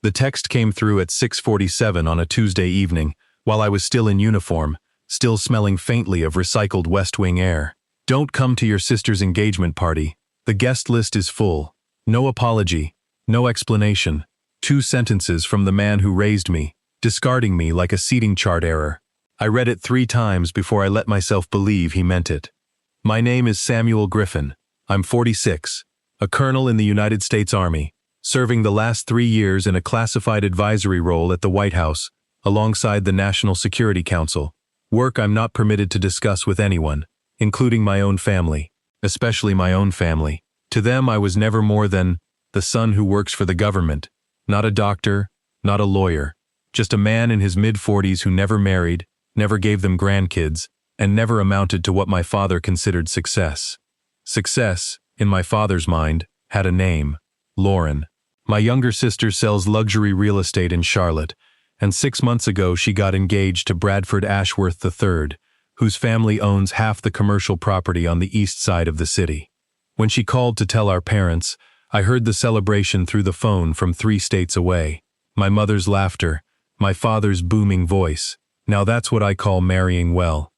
The text came through at 6:47 on a Tuesday evening, while I was still in uniform, still smelling faintly of recycled West Wing air. Don't come to your sister's engagement party. The guest list is full. No apology, no explanation. 2 sentences from the man who raised me, discarding me like a seating chart error. I read it 3 times before I let myself believe he meant it. My name is Samuel Griffin. I'm 46, a colonel in the United States Army, serving the last 3 years in a classified advisory role at the White House, alongside the National Security Council. Work I'm not permitted to discuss with anyone, including my own family, especially my own family. To them I was never more than the son who works for the government, not a doctor, not a lawyer, just a man in his mid-40s who never married, never gave them grandkids, and never amounted to what my father considered success. Success, in my father's mind, had a name: Lauren. My younger sister sells luxury real estate in Charlotte, and 6 months ago she got engaged to Bradford Ashworth III, whose family owns half the commercial property on the east side of the city. When she called to tell our parents, I heard the celebration through the phone from 3 states away. My mother's laughter, my father's booming voice. Now that's what I call marrying well.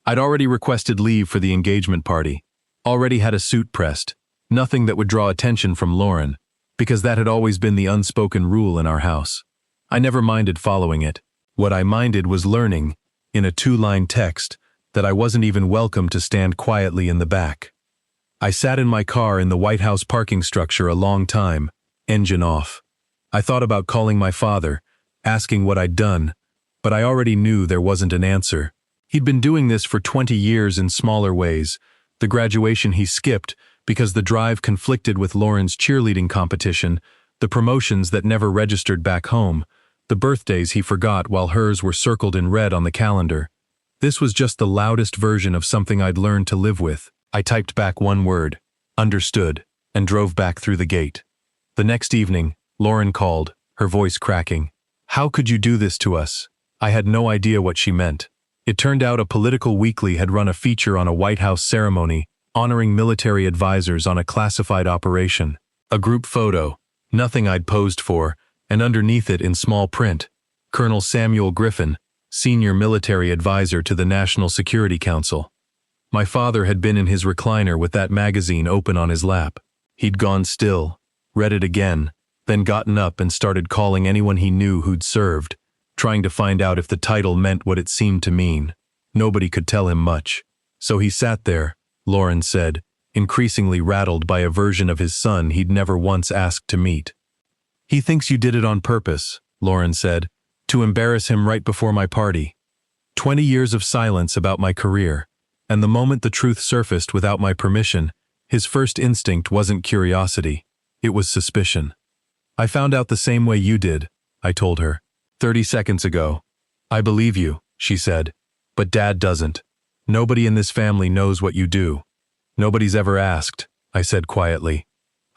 I'd already requested leave for the engagement party, already had a suit pressed, nothing that would draw attention from Lauren, because that had always been the unspoken rule in our house. I never minded following it. What I minded was learning, in a 2-line text, that I wasn't even welcome to stand quietly in the back. I sat in my car in the White House parking structure a long time, engine off. I thought about calling my father, asking what I'd done, but I already knew there wasn't an answer. He'd been doing this for 20 years in smaller ways. The graduation he skipped because the drive conflicted with Lauren's cheerleading competition, the promotions that never registered back home, the birthdays he forgot while hers were circled in red on the calendar. This was just the loudest version of something I'd learned to live with. I typed back 1 word, understood, and drove back through the gate. The next evening, Lauren called, her voice cracking. How could you do this to us? I had no idea what she meant. It turned out a political weekly had run a feature on a White House ceremony honoring military advisors on a classified operation. A group photo, nothing I'd posed for, and underneath it in small print, Colonel Samuel Griffin, senior military advisor to the National Security Council. My father had been in his recliner with that magazine open on his lap. He'd gone still, read it again, then gotten up and started calling anyone he knew who'd served, trying to find out if the title meant what it seemed to mean. Nobody could tell him much. So he sat there, Lauren said, increasingly rattled by a version of his son he'd never once asked to meet. He thinks you did it on purpose, Lauren said, to embarrass him right before my party. 20 years of silence about my career, and the moment the truth surfaced without my permission, his first instinct wasn't curiosity, it was suspicion. I found out the same way you did, I told her, 30 seconds ago. I believe you, she said, but Dad doesn't. Nobody in this family knows what you do. Nobody's ever asked, I said quietly.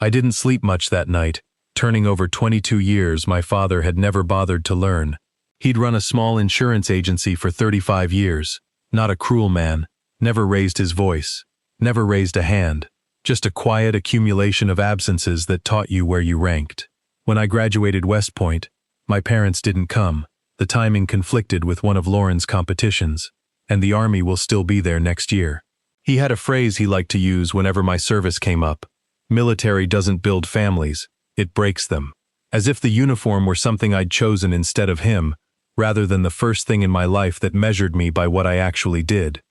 I didn't sleep much that night, turning over 22 years my father had never bothered to learn. He'd run a small insurance agency for 35 years, not a cruel man, never raised his voice, never raised a hand, just a quiet accumulation of absences that taught you where you ranked. When I graduated West Point, my parents didn't come. The timing conflicted with one of Lauren's competitions, and the Army will still be there next year. He had a phrase he liked to use whenever my service came up. Military doesn't build families, it breaks them. As if the uniform were something I'd chosen instead of him, rather than the first thing in my life that measured me by what I actually did.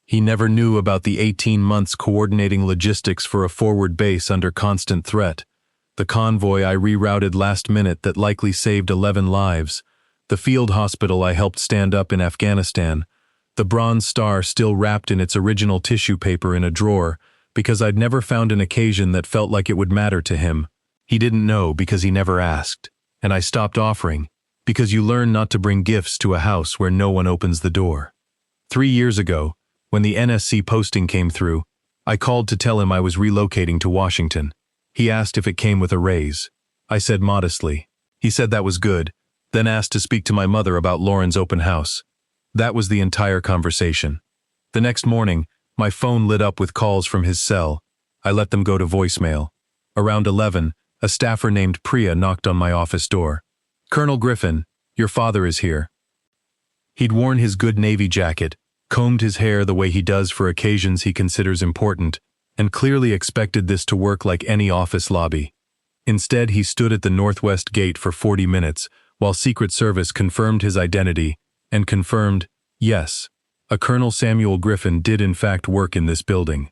He never knew about the 18 months coordinating logistics for a forward base under constant threat, the convoy I rerouted last minute that likely saved 11 lives, the field hospital I helped stand up in Afghanistan, the Bronze Star still wrapped in its original tissue paper in a drawer because I'd never found an occasion that felt like it would matter to him. He didn't know because he never asked, and I stopped offering, because you learn not to bring gifts to a house where no one opens the door. 3 years ago, when the NSC posting came through, I called to tell him I was relocating to Washington. He asked if it came with a raise. I said modestly. He said that was good, then asked to speak to my mother about Lauren's open house. That was the entire conversation. The next morning, my phone lit up with calls from his cell. I let them go to voicemail. Around 11, A staffer named Priya knocked on my office door. "Colonel Griffin, your father is here." He'd worn his good Navy jacket, combed his hair the way he does for occasions he considers important, and clearly expected this to work like any office lobby. Instead, he stood at the northwest gate for 40 minutes, while Secret Service confirmed his identity, and confirmed, yes, a Colonel Samuel Griffin did in fact work in this building.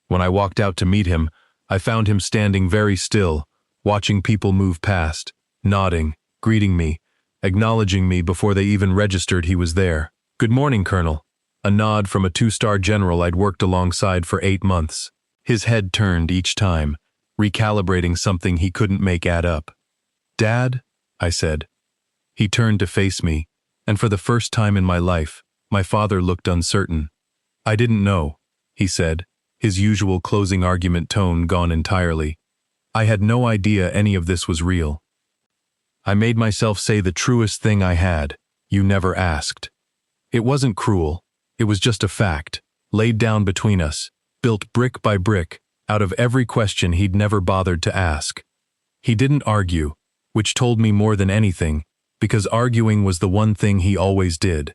When I walked out to meet him, I found him standing very still, watching people move past, nodding, greeting me, acknowledging me before they even registered he was there. "Good morning, Colonel." A nod from a 2-star general I'd worked alongside for 8 months. His head turned each time, recalibrating something he couldn't make add up. "Dad?" I said. He turned to face me, and for the first time in my life, my father looked uncertain. "I didn't know," he said, his usual closing argument tone gone entirely. "I had no idea any of this was real." I made myself say the truest thing I had: "You never asked." It wasn't cruel. It was just a fact, laid down between us, built brick by brick, out of every question he'd never bothered to ask. He didn't argue, which told me more than anything, because arguing was the one thing he always did.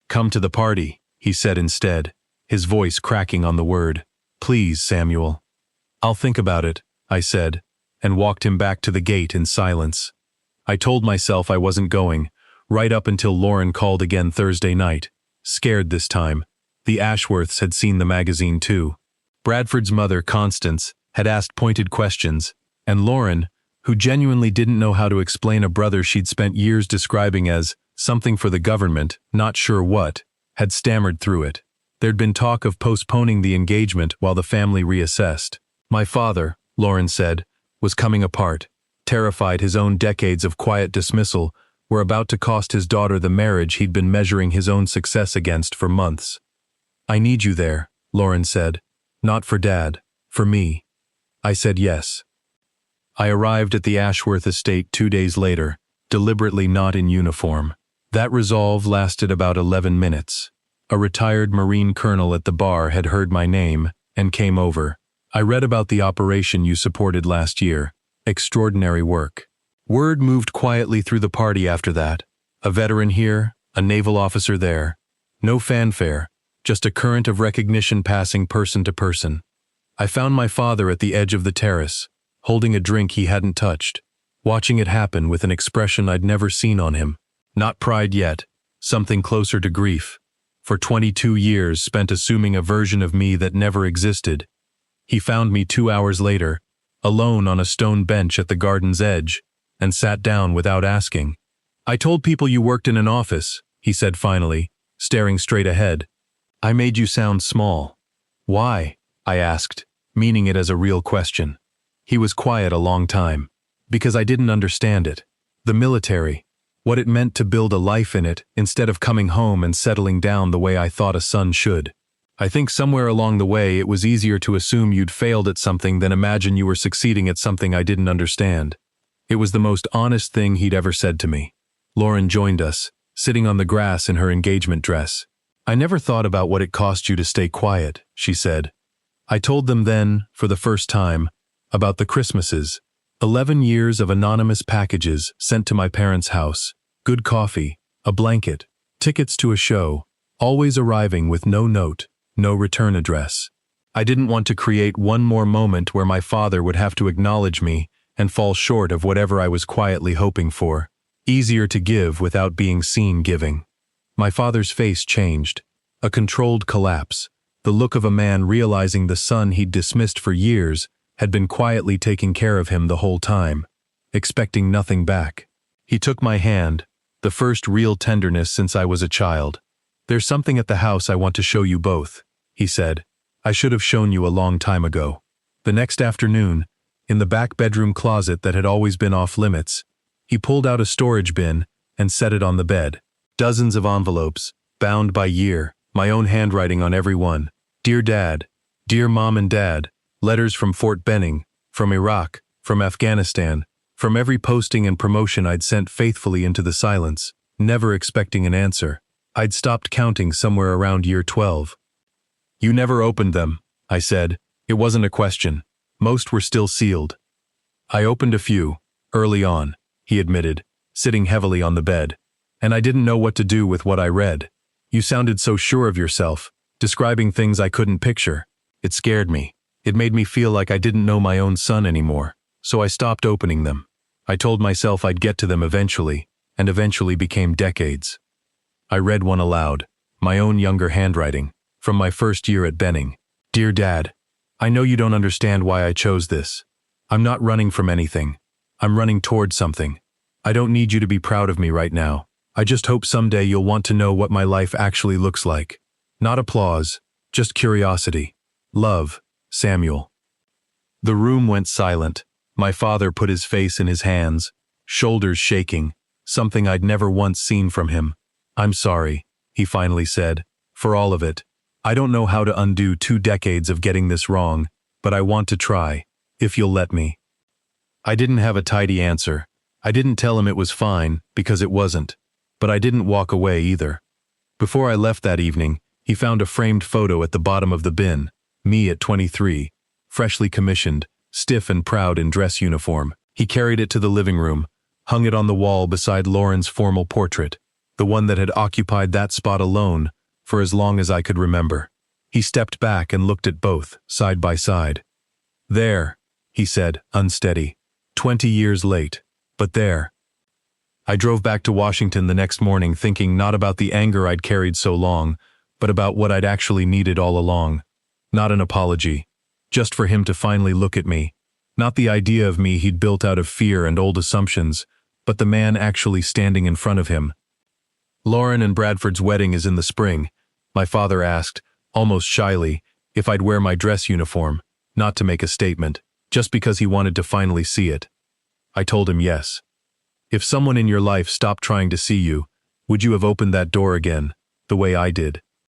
"Come to the party," he said instead, his voice cracking on the word. "Please, Samuel." "I'll think about it," I said, and walked him back to the gate in silence. I told myself I wasn't going, right up until Lauren called again Thursday night. Scared this time. The Ashworths had seen the magazine too. Bradford's mother, Constance, had asked pointed questions, and Lauren, who genuinely didn't know how to explain a brother she'd spent years describing as something for the government, not sure what, had stammered through it. There'd been talk of postponing the engagement while the family reassessed. My father, Lauren said, was coming apart, terrified his own decades of quiet dismissal were about to cost his daughter the marriage he'd been measuring his own success against for months. "I need you there," Lauren said. "Not for Dad, for me." I said yes. I arrived at the Ashworth estate 2 days later, deliberately not in uniform. That resolve lasted about 11 minutes. A retired Marine colonel at the bar had heard my name and came over. "I read about the operation you supported last year. Extraordinary work." Word moved quietly through the party after that. A veteran here, a naval officer there. No fanfare, just a current of recognition passing person to person. I found my father at the edge of the terrace, holding a drink he hadn't touched, watching it happen with an expression I'd never seen on him. Not pride yet, something closer to grief. For 22 years spent assuming a version of me that never existed. He found me 2 hours later, alone on a stone bench at the garden's edge, and sat down without asking. "I told people you worked in an office," he said finally, staring straight ahead. "I made you sound small." "Why?" I asked, meaning it as a real question. He was quiet a long time. "Because I didn't understand it. The military. What it meant to build a life in it instead of coming home and settling down the way I thought a son should. I think somewhere along the way it was easier to assume you'd failed at something than imagine you were succeeding at something I didn't understand." It was the most honest thing he'd ever said to me. Lauren joined us, sitting on the grass in her engagement dress. "I never thought about what it cost you to stay quiet," she said. I told them then, for the first time, about the Christmases. 11 years of anonymous packages sent to my parents' house, good coffee, a blanket, tickets to a show, always arriving with no note, no return address. I didn't want to create one more moment where my father would have to acknowledge me and fall short of whatever I was quietly hoping for. Easier to give without being seen giving. My father's face changed. A controlled collapse, the look of a man realizing the son he'd dismissed for years had been quietly taking care of him the whole time, expecting nothing back. He took my hand, the first real tenderness since I was a child. "There's something at the house I want to show you both," he said. "I should have shown you a long time ago." The next afternoon, in the back bedroom closet that had always been off limits, he pulled out a storage bin and set it on the bed. Dozens of envelopes, bound by year, my own handwriting on every one. "Dear Dad, dear Mom and Dad," letters from Fort Benning, from Iraq, from Afghanistan, from every posting and promotion I'd sent faithfully into the silence, never expecting an answer. I'd stopped counting somewhere around year 12. "You never opened them," I said. It wasn't a question. Most were still sealed. I opened a few, early on, he admitted, sitting heavily on the bed. And I didn't know what to do with what I read. You sounded so sure of yourself, describing things I couldn't picture. It scared me. It made me feel like I didn't know my own son anymore, so I stopped opening them. I told myself I'd get to them eventually, and eventually became decades. I read one aloud, my own younger handwriting, from my first year at Benning. Dear Dad, I know you don't understand why I chose this. I'm not running from anything. I'm running toward something. I don't need you to be proud of me right now. I just hope someday you'll want to know what my life actually looks like. Not applause, just curiosity. Love, Samuel. The room went silent. My father put his face in his hands, shoulders shaking, something I'd never once seen from him. I'm sorry, he finally said, for all of it. I don't know how to undo 2 decades of getting this wrong, but I want to try, if you'll let me. I didn't have a tidy answer. I didn't tell him it was fine, because it wasn't. But I didn't walk away either. Before I left that evening, he found a framed photo at the bottom of the bin, me at 23, freshly commissioned, stiff and proud in dress uniform. He carried it to the living room, hung it on the wall beside Lauren's formal portrait, the one that had occupied that spot alone for as long as I could remember. He stepped back and looked at both, side by side. There, he said, unsteady. 20 years late, but there. I drove back to Washington the next morning thinking not about the anger I'd carried so long, but about what I'd actually needed all along. Not an apology. Just for him to finally look at me. Not the idea of me he'd built out of fear and old assumptions, but the man actually standing in front of him. Lauren and Bradford's wedding is in the spring. My father asked, almost shyly, if I'd wear my dress uniform, not to make a statement, just because he wanted to finally see it. I told him yes. If someone in your life stopped trying to see you, would you have opened that door again, the way I did?